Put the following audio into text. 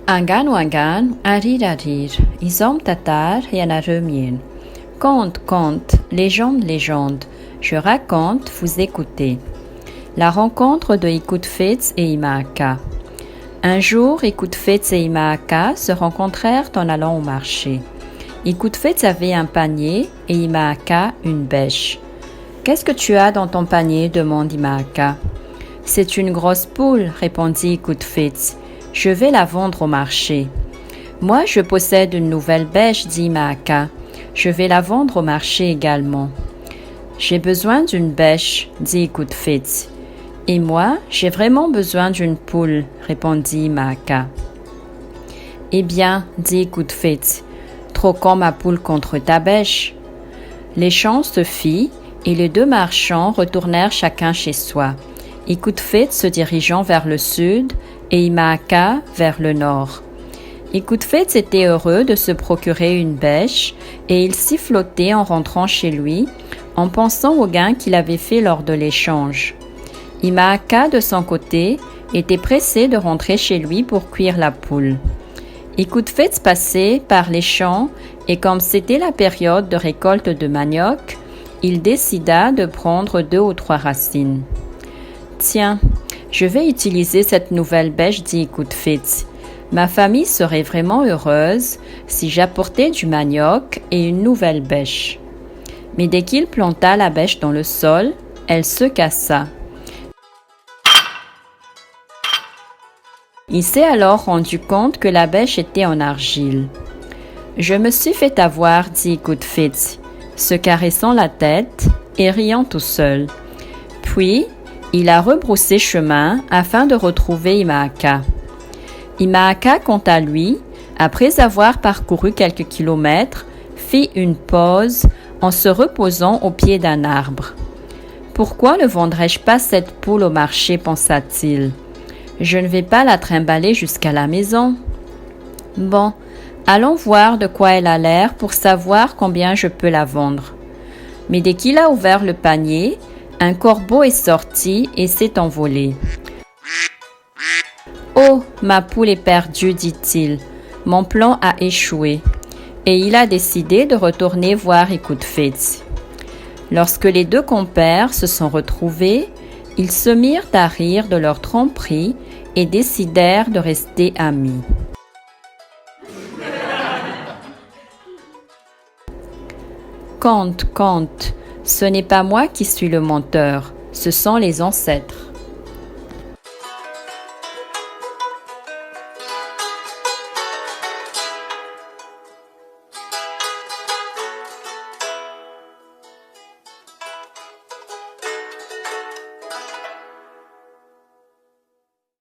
Angan, arir, isom tatar, yanarumien. Conte, légende, je raconte, vous écoutez. La rencontre de Ikuthfets et Imaaka. Un jour, Ikuthfets et Imaaka se rencontrèrent en allant au marché. Ikuthfets avait un panier et Imaaka une bêche. « Qu'est-ce que tu as dans ton panier ?» demande Imaaka. « C'est une grosse poule, » répondit Ikuthfets. « Je vais la vendre au marché. »« Moi, je possède une nouvelle bêche, » dit Imaaka. « Je vais la vendre au marché également. »« J'ai besoin d'une bêche, » dit Ikuthfets. « Et moi, j'ai vraiment besoin d'une poule, » répondit Imaaka. « Eh bien, » dit Ikuthfets, « troquons ma poule contre ta bêche. » L'échange se fit et les deux marchands retournèrent chacun chez soi. Ikuthfets se dirigeant vers le sud et Imaaka vers le nord. Ikuthfets était heureux de se procurer une bêche et il sifflotait en rentrant chez lui en pensant au gain qu'il avait fait lors de l'échange. Imaaka, de son côté, était pressé de rentrer chez lui pour cuire la poule. Ikuthfets passait par les champs et comme c'était la période de récolte de manioc, il décida de prendre 2 ou 3 racines. « Tiens, je vais utiliser cette nouvelle bêche, » dit Ikuthfets. « Ma famille serait vraiment heureuse si j'apportais du manioc et une nouvelle bêche. » Mais dès qu'il planta la bêche dans le sol, elle se cassa. Il s'est alors rendu compte que la bêche était en argile. « Je me suis fait avoir, » dit Ikuthfets, se caressant la tête et riant tout seul. Puis, il a rebroussé chemin afin de retrouver Imaaka. Imaaka, quant à lui, après avoir parcouru quelques kilomètres, fit une pause en se reposant au pied d'un arbre. « Pourquoi ne vendrais-je pas cette poule au marché ?» pensa-t-il. « Je ne vais pas la trimballer jusqu'à la maison. Bon, allons voir de quoi elle a l'air pour savoir combien je peux la vendre. » Mais dès qu'il a ouvert le panier, un corbeau est sorti et s'est envolé. « Oh, ma poule est perdue, dit-il. Mon plan a échoué. » Et il a décidé de retourner voir Ikuthfets. Lorsque les deux compères se sont retrouvés, ils se mirent à rire de leur tromperie et décidèrent de rester amis. Conte, ce n'est pas moi qui suis le menteur, ce sont les ancêtres.